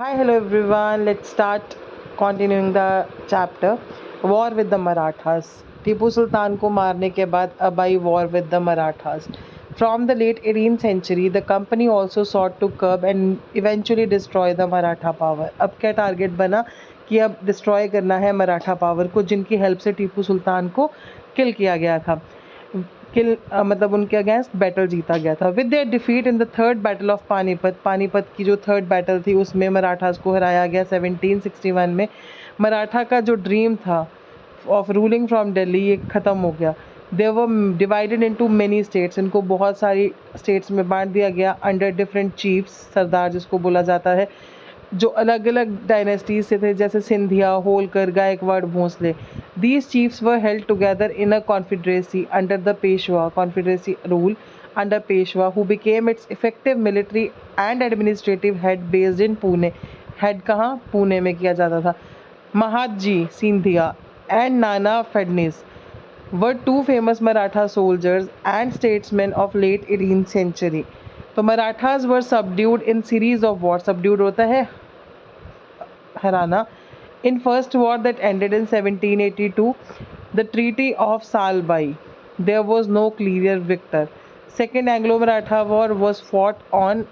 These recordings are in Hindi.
Hi, hello everyone. Let's start continuing the chapter War with the Marathas. Tipu Sultan को मारने के बाद अब आई war with the Marathas. From the late 18th century, the company also sought to curb and eventually destroy the Maratha power. अब क्या टारगेट बना कि अब डिस्ट्रॉय करना है मराठा पावर को, जिनकी हेल्प से टीपू सुल्तान को किल किया गया था। मतलब उनके अगेंस्ट बैटल जीता गया था। With their defeat in the third battle of Panipat की जो थर्ड बैटल थी उसमें मराठास को हराया गया 1761 में। मराठा का जो ड्रीम था ऑफ रूलिंग फ्रॉम दिल्ली ये ख़त्म हो गया। They were divided into many states, इनको बहुत सारी स्टेट्स में बांट दिया गया अंडर डिफरेंट चीफ्स, सरदार जिसको बोला जाता है, जो अलग अलग डायनेस्टीज से थे, जैसे Scindia, Holkar, Gaekwad, Bhonsle. These chiefs were held together in a confederacy under the Peshwa, confederacy rule under Peshwa, who became its effective military and administrative head based in Pune. Head कहाँ? पुणे में किया जाता था। Mahadji Scindia and Nana Fadnavis were two famous Maratha soldiers and statesmen of late 18th century. तो Marathas were subdued in series of wars. Subdued होता है हराना. In first war that ended in 1782, the Treaty of Salbai, there was no clear victor. Second Anglo-Maratha War was fought on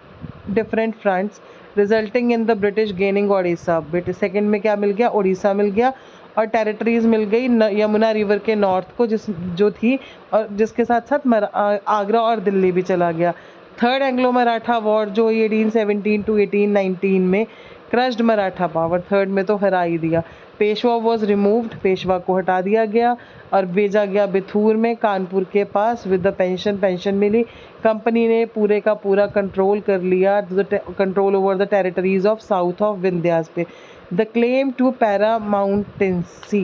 different fronts, resulting in the British gaining Odisha. Second में क्या मिल गया? उड़ीसा मिल गया और टेरिटरीज मिल गई यमुना रिवर के नॉर्थ को, जो थी, और जिसके साथ साथ आगरा और दिल्ली भी चला गया। थर्ड एंग्लो मराठा वॉर जो 1817 टू 1819 में क्रश्ड मराठा पावर, थर्ड में तो हरा ही दिया। पेशवा वॉज रिमूव्ड, पेशवा को हटा दिया गया और भेजा गया बिथूर में, कानपुर के पास, विद द पेंशन मिली। कंपनी ने पूरे का पूरा कंट्रोल कर लिया, control over the territories of south of Vindhyas पे। The claim to paramountcy.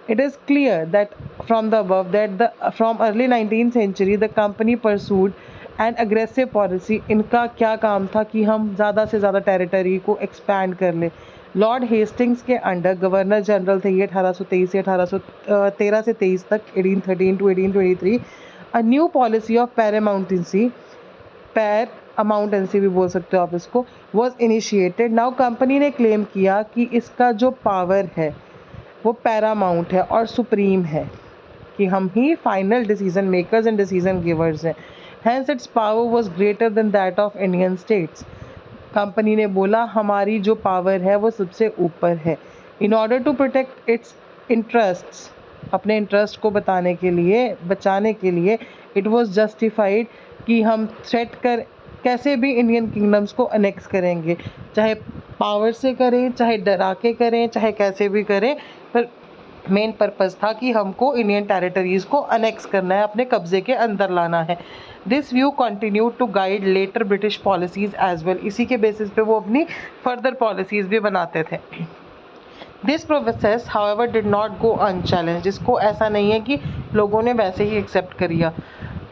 It is clear that from the above that from early 19th century the company pursued an aggressive policy. इनका क्या काम था कि हम ज़्यादा से ज़्यादा टेरिटरी को एक्सपैंड कर लें। लॉर्ड हेस्टिंग्स के अंडर गवर्नर जनरल थे ये 1823 से 1813 से 23 तक, 1813 to 1823, a new policy of paramountcy, अमाउंटेंसी भी बोल सकते हो आप इसको, वॉज इनिशिएटेड। नाउ कंपनी ने क्लेम किया कि इसका जो पावर है वो पैरामाउंट है और सुप्रीम है, कि हम ही final decision makers and decision givers हैं। Hence its power was greater than that of Indian states. Company ने बोला हमारी जो पावर है वो सबसे ऊपर है। In order to protect its interests, अपने इंटरेस्ट को बचाने के लिए इट वॉज जस्टिफाइड कि हम थ्रेट कर कैसे भी इंडियन किंगडम्स को अनेक्स करेंगे, चाहे पावर से करें, चाहे डरा के करें, चाहे कैसे भी करें, पर मेन पर्पस था कि हमको इंडियन टेरिटरीज को अनेक्स करना है, अपने कब्जे के अंदर लाना है। This view continue to guide later British policies as well. इसी के बेसिस पे वो अपनी फर्दर पॉलिसीज भी बनाते थे। This process however did not go unchallenged. इसको ऐसा नहीं है कि लोगों ने वैसे ही एक्सेप्ट कर लिया।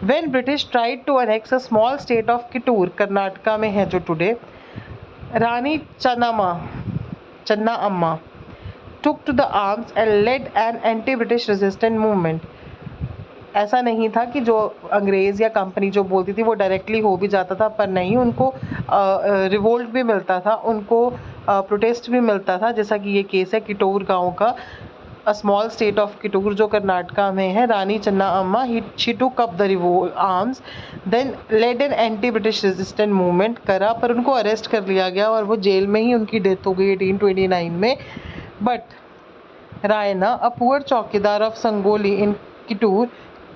When British tried to annex a small state of Kittur, Karnataka में है जो टुडे, रानी चन्ना अम्मा took to the arms and led an anti-British resistant movement. ऐसा नहीं था कि जो अंग्रेज़ या कंपनी जो बोलती थी वो डायरेक्टली हो भी जाता था, पर नहीं, उनको रिवोल्ट भी मिलता था, उनको प्रोटेस्ट भी मिलता था, जैसा कि ये केस है किटोर गांव का। A small state of Kittur जो कर्नाटका में है, रानी चन्ना अम्मा, she took up the revolt arms, then led an anti-British resistant movement करा, पर उनको अरेस्ट कर लिया गया और वो जेल में ही उनकी डेथ हो गई 1829 में। बट रायना, a poor चौकीदार of Sangolli in Kittur,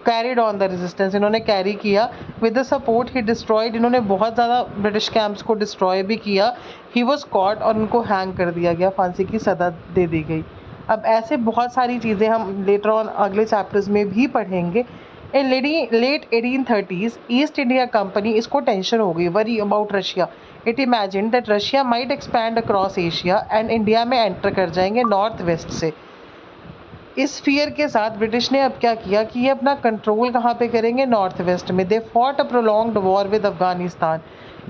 carried on the resistance, इन्होंने कैरी किया। with the support he destroyed, इन्होंने बहुत ज़्यादा ब्रिटिश कैंप्स को डिस्ट्रॉय भी किया। he was caught और उनको हैंग कर दिया गया, फांसी की सज़ा दे दी गई। अब ऐसे बहुत सारी चीज़ें हम लेटर ऑन अगले चैप्टर्स में भी पढ़ेंगे। In late 1830s East India company, इसको टेंशन हो गई, worry about Russia. It imagine that Russia might expand across Asia and India में एंटर कर जाएंगे नॉर्थ वेस्ट से। इस फियर के साथ ब्रिटिश ने अब क्या किया कि ये अपना कंट्रोल कहाँ पे करेंगे? नॉर्थ वेस्ट में। They fought a prolonged war with Afghanistan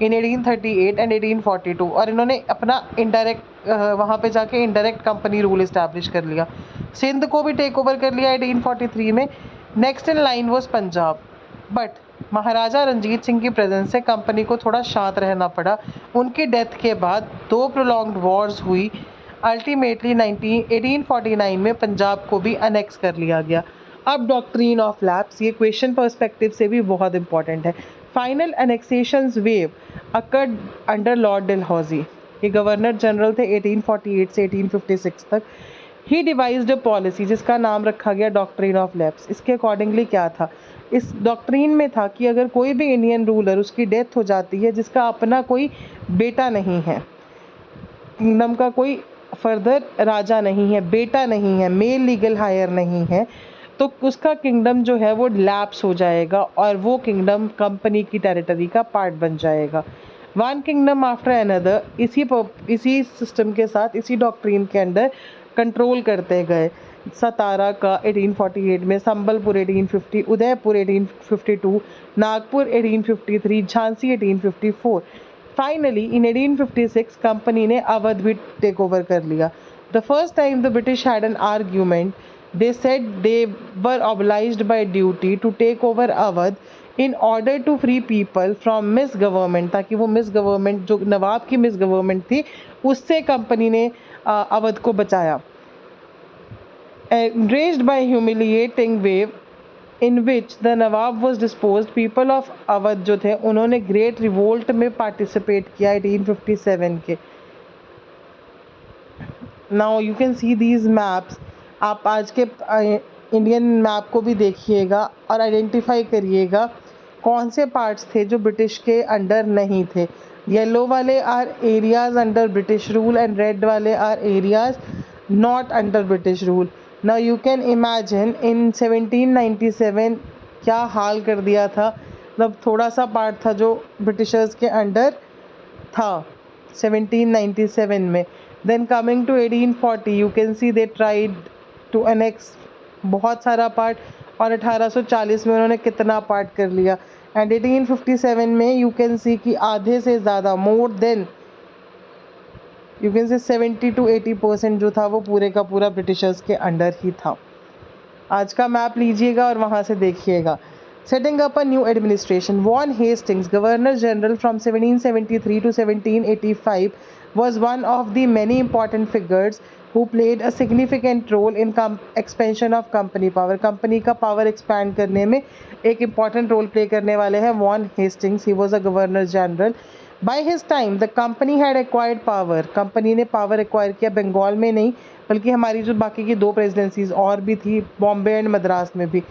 in 1838 and 1842, और इन्होंने अपना इनडायरेक्ट वहाँ पे जाके इनडायरेक्ट कंपनी रूल इस्टेब्लिश कर लिया। सिंध को भी टेक ओवर कर लिया 1843 में। Next in line was Punjab, but Maharaja Ranjit Singh की प्रेजेंस से कंपनी को थोड़ा शांत रहना पड़ा। उनकी डेथ के बाद 2 प्रोलॉन्ग्ड वॉर्स हुई। अल्टीमेटली 1849 में पंजाब को भी अनेक्स कर लिया गया। अब डॉक्ट्रिन ऑफ लैप्स, ये क्वेश्चन पर्सपेक्टिव से भी बहुत इंपॉर्टेंट है। Final annexations were occurred under Lord Dalhousie. ये गवर्नर जनरल थे 1848 से 1856 तक। ही डिवाइज्ड अ पॉलिसी जिसका नाम रखा गया डॉक्ट्रिन ऑफ लैप्स। इसके अकॉर्डिंगली क्या था, इस डॉक्ट्रिन में था कि अगर कोई भी इंडियन रूलर, उसकी डेथ हो जाती है, जिसका अपना कोई बेटा नहीं है, किंगडम का कोई फर्दर राजा नहीं है, बेटा नहीं है, मेल लीगल हायर नहीं है, तो उसका किंगडम जो है वो लैप्स हो जाएगा और वो किंगडम कंपनी की टेरिटरी का पार्ट बन जाएगा। वन किंगडम आफ्टर अनदर इसी सिस्टम के साथ, इसी डॉक्ट्रिन के अंडर कंट्रोल करते गए। सतारा का 1848 में, Sambalpur 1850, Udaipur 1852, Nagpur 1853, Jhansi 1854। Finally in 1856 company ने अवध भी टेक ओवर कर लिया। The first time the British had an argument, they said they were obliged by duty to take over Awadh in order to free people from misgovernment, ताकि वो मिसगवर्नमेंट, जो नवाब की मिसगवर्नमेंट थी, उससे कंपनी ने अवध को बचाया। Enraged by humiliating wave in which the Nawab was disposed, people of Awadh जो थे उन्होंने ग्रेट रिवोल्ट में पार्टिसिपेट किया 1857 के। Now you can see these maps. आप आज के इंडियन मैप को भी देखिएगा और आइडेंटिफाई करिएगा कौन से पार्ट्स थे जो ब्रिटिश के अंडर नहीं थे। येलो वाले are areas under British rule and red वाले are areas not under British rule. Now you can imagine in 1797 क्या हाल कर दिया था। मतलब थोड़ा सा पार्ट था जो ब्रिटिशर्स के अंडर था 1797 में। Then coming to 1840 you can see they tried to annex बहुत सारा पार्ट, और 1840 में उन्होंने कितना पार्ट कर लिया। एंड 1857 में यू कैन सी कि आधे से ज़्यादा, more than you can say 70 to 80% जो था वो पूरे का पूरा ब्रिटिशर्स के अंडर ही था। आज का मैप लीजिएगा और वहाँ से देखिएगा। Setting up a new administration, Vaughan Hastings, Governor General from 1773 to 1785, was one of the many important figures who played a significant role in expansion of company power. Company का power expand करने में एक important role play करने वाले हैं Vaughan Hastings. He was a Governor General. By his time, the company had acquired power. Company ने power acquire किया, बंगाल में नहीं बल्कि हमारी जो बाकी की 2 प्रेसिडेंसीज और भी थी, बॉम्बे एंड मद्रास में भी।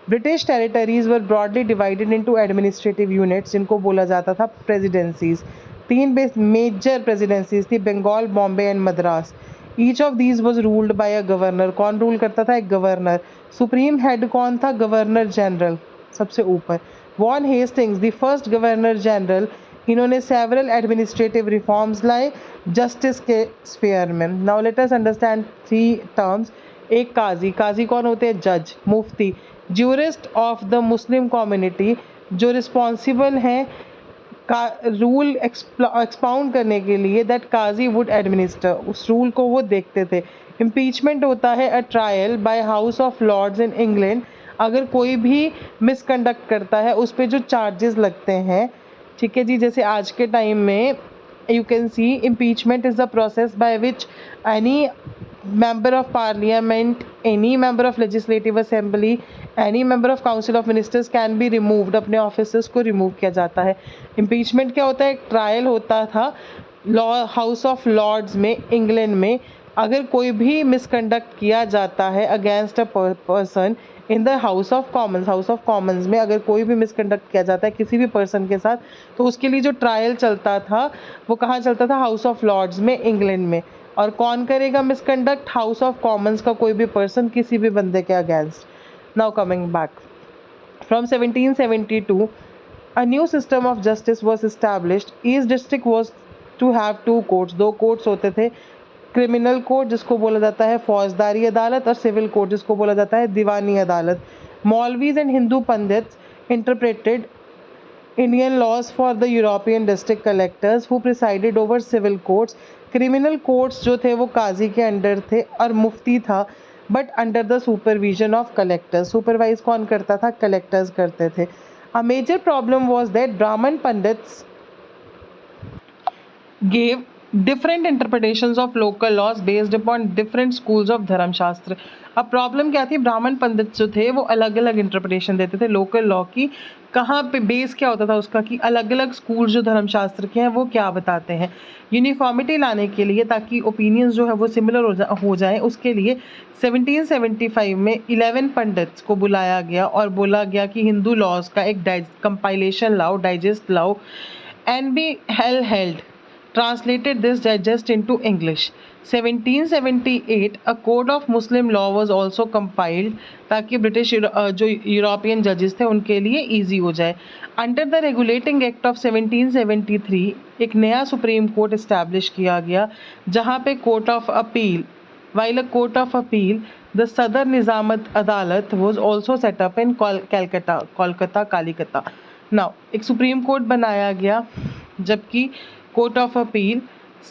British territories were broadly divided into administrative units, जिनको बोला जाता था प्रेसिडेंसीज। 3 मेजर प्रेसिडेंसीज थी, Bengal, Bombay and Madras. Each of these was ruled by a governor. कौन रूल करता था? एक गवर्नर। सुप्रीम हेड कौन था? गवर्नर जनरल, सबसे ऊपर। Warren Hastings the first governor general, इन्होंने सेवरल एडमिनिस्ट्रेटिव रिफॉर्म्स लाए जस्टिस के स्फेयर में। Now let us understand 3 terms. एक काजी, काजी कौन होते हैं? जज। Mufti, jurist of the Muslim community, जो रिस्पॉन्सिबल हैं का रूल एक्सपाउंड करने के लिए, दैट काजी वुड एडमिनिस्टर, उस रूल को वो देखते थे। इम्पीचमेंट होता है a trial by House of Lords in England, अगर कोई भी मिसकंडक्ट करता है उस पर जो चार्जेस लगते हैं, ठीक है जी। जैसे आज के टाइम में you can C impeachment is the process by which any member of parliament, any member of legislative assembly, any member of council of ministers can be removed, अपने officers को remove किया जाता है। impeachment क्या होता है? एक ट्रायल होता था हाउस ऑफ लॉर्ड्स में, इंग्लैंड में। अगर कोई भी मिसकंडक्ट किया जाता है against a person in the house of Commons, house of Commons में अगर कोई भी मिसकंडक्ट किया जाता है किसी भी पर्सन के साथ, तो उसके लिए जो ट्रायल चलता था वो कहाँ चलता था? हाउस ऑफ लॉर्ड्स में, इंग्लैंड में। और कौन करेगा मिसकंडक्ट? हाउस ऑफ कॉमन्स का कोई भी पर्सन किसी भी बंदे के against. Now coming back from 1772 a new system of justice was established. East district was to have 2 courts, 2 courts होते थे। क्रिमिनल कोर्ट जिसको बोला जाता है फौजदारी अदालत, और सिविल कोर्ट जिसको बोला जाता है दीवानी अदालत। Maulvis and Hindu pandits interpreted Indian laws for the European district collectors who presided over civil courts. Criminal courts जो थे वो काजी के अंडर थे और मुफ्ती था, but under the supervision of collectors. Supervise कौन करता था? कलेक्टर्स करते थे। A major problem was that Brahman Pandits gave different interpretations of local laws based upon different schools of धर्म शास्त्र. अब प्रॉब्लम क्या थी, ब्राह्मण पंडित जो थे वो अलग अलग इंटरप्रिटेशन देते थे लोकल लॉ की. कहाँ पे बेस क्या होता था उसका कि अलग अलग स्कूल जो धर्मशास्त्र के हैं वो क्या बताते हैं. यूनिफॉर्मिटी लाने के लिए ताकि ओपिनियंस जो है वो सिमिलर हो जाए उसके लिए 1775 में 11 पंडित्स को बुलाया गया और बोला गया कि हिंदू लॉज का एक कंपाइलेशन लाओ, डाइजेस्ट लाओ. And be held translated this digest into English. 1778 a code of Muslim law was also compiled ताकि ब्रिटिश जो यूरोपियन जजेस थे उनके लिए ईजी हो जाए. Under the regulating act of 1773 एक नया सुप्रीम कोर्ट इस्टेब्लिश किया गया जहाँ पे court of appeal while a court of appeal the Sadar Nizamat Adalat was also set up in Kolkata Kalikata. Now एक सुप्रीम कोर्ट बनाया गया जबकि कोर्ट ऑफ अपील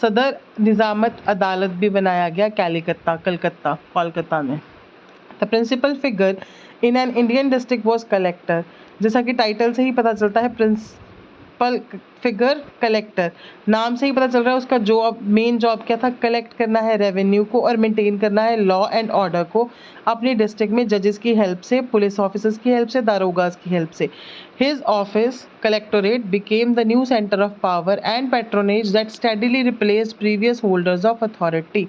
सदर निजामत अदालत भी बनाया गया कोलकाता में. The principal figure in an Indian district was collector. जैसा कि टाइटल से ही पता चलता है प्रिंसिपल फिगर कलेक्टर, नाम से ही पता चल रहा है उसका जॉब, मेन जॉब क्या था, कलेक्ट करना है रेवेन्यू को और मेंटेन करना है लॉ एंड ऑर्डर को अपने डिस्ट्रिक्ट में जजेस की हेल्प से, पुलिस ऑफिसर्स की हेल्प से, दारोगास की हेल्प से. His office, Collectorate, became the new center of power and patronage that steadily replaced previous holders of authority.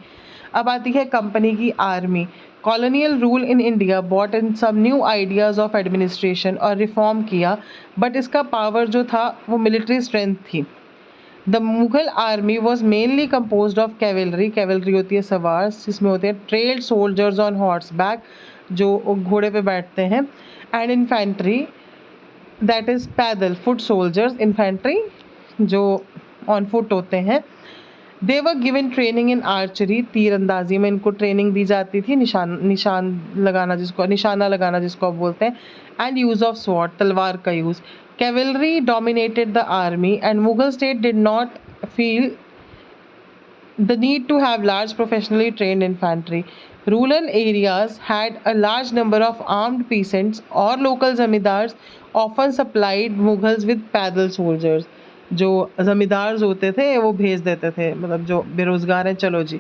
अब आती है कंपनी की army. Colonial rule in India bought in some new ideas of administration और रिफॉर्म किया, बट इसका पावर जो था वो मिलिट्री स्ट्रेंथ थी. The Mughal army was mainly composed of cavalry होती है सवार, जिसमें होते हैं trained soldiers on horse back जो घोड़े पे बैठते हैं, एंड इन्फेंट्री दैट इज़ पैदल फुट सोल्जर्स, इन्फेंट्री जो ऑन फुट होते हैं. They were given training in archery, तीरंदाजी में इनको ट्रेनिंग दी जाती थी, निशाना लगाना जिसको आप बोलते हैं, एंड यूज़ ऑफ स्वॉर्ड, तलवार का use. Cavalry dominated the army and Mughal state did not feel the need to have large professionally trained infantry. Rural areas had a large number of armed peasants or local zamindars often supplied Mughals with पैदल soldiers. जो जमींदार होते थे वो भेज देते थे, मतलब जो बेरोजगार हैं चलो जी.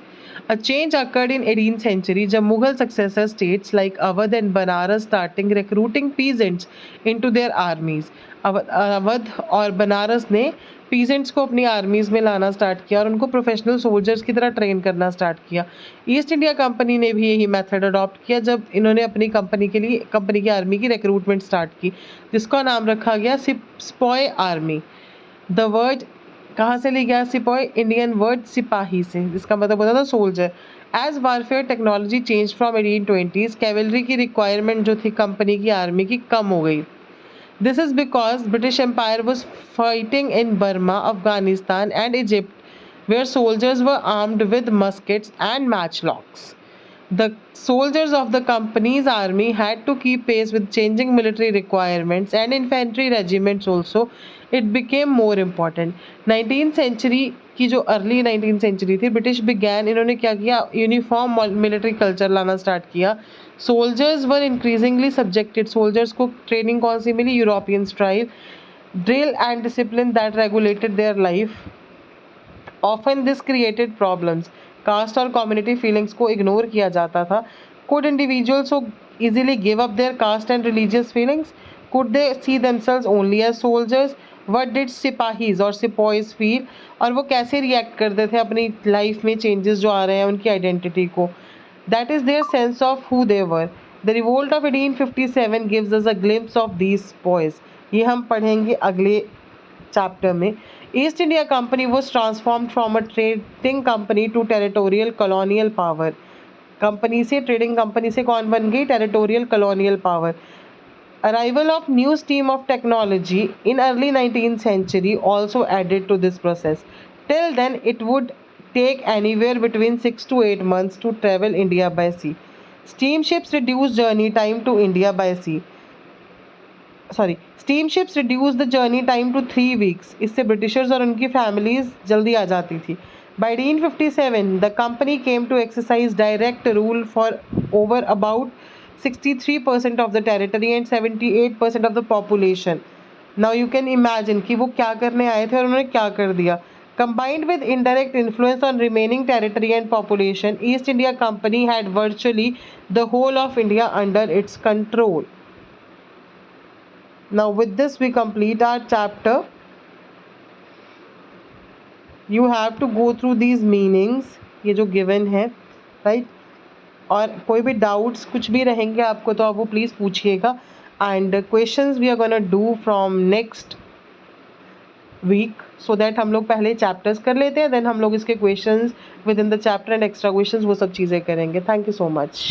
A change occurred in 18th century जब Mughal successor states like Awadh and Banaras starting recruiting peasants into their armies. Awadh और बनारस ने पीजेंट्स को अपनी आर्मीज़ में लाना स्टार्ट किया और उनको प्रोफेशनल सोल्जर्स की तरह ट्रेन करना स्टार्ट किया. ईस्ट इंडिया कंपनी ने भी यही मेथड अडॉप्ट किया जब इन्होंने अपनी कंपनी के लिए कंपनी की आर्मी की रिक्रूटमेंट स्टार्ट की, जिसका नाम रखा गया सिपॉय आर्मी. द वर्ड कहाँ से लिया गया सिपॉय, इंडियन वर्ड सिपाही से, जिसका मतलब होता था soldier. As warfare technology change from 1820s, cavalry की रिक्वायरमेंट जो थी कंपनी की आर्मी की कम हो गई. This is because British Empire was fighting in Burma, Afghanistan and Egypt, where soldiers were armed with muskets and matchlocks. The soldiers of the company's army had to keep pace with changing military requirements and infantry regiments also. It became more important. 19th century की जो अर्ली 19th सेंचुरी थी, ब्रिटिश बिगैन, इन्होंने क्या किया, यूनिफॉर्म मिलिट्री कल्चर लाना स्टार्ट किया. Soldiers were increasingly subjected, soldiers को ट्रेनिंग कौन सी मिली, European style, drill and discipline that regulated their life. Often this created problems, caste और कम्युनिटी फीलिंग्स को इग्नोर किया जाता था. Could individuals so easily give up their caste and religious feelings? Could they see themselves only as soldiers? What did सिपाहीज और सिपॉइज फील, और वो कैसे रिएक्ट करते थे अपनी लाइफ में चेंजेस जो आ रहे हैं उनकी आइडेंटिटी को. That is their sense of who they were. The revolt of 1857 gives us a glimpse of these boys. ये हम पढ़ेंगे अगले चैप्टर में. East India Company was transformed from a trading company to territorial colonial power. Company से, ट्रेडिंग कंपनी से कौन बन गई, territorial colonial power. Arrival of new stream of technology in early 19th century also added to this process. Till then, it would take anywhere between 6 to 8 months to travel India by sea. Steamships reduced journey time to India by sea. Steamships reduced the journey time to 3 weeks. इससे ब्रिटिशर्स और उनकी फैमिलीज जल्दी आ जाती थी. By 1857, the company came to exercise direct rule for over about 63% of the territory and 78% of the population. Now you can imagine कि वो क्या करने आए थे और उन्होंने क्या कर दिया. Combined with indirect influence on remaining territory and population, East India Company had virtually the whole of India under its control. Now with this we complete our chapter. You have to go through these meanings, ये जो given है, right? और कोई भी डाउट्स कुछ भी रहेंगे आपको तो आप वो प्लीज़ पूछिएगा. And questions we are gonna do from next week, so that हम लोग पहले चैप्टर्स कर लेते हैं, देन हम लोग इसके questions with in the chapter and extra questions वो सब चीज़ें करेंगे. Thank you so much.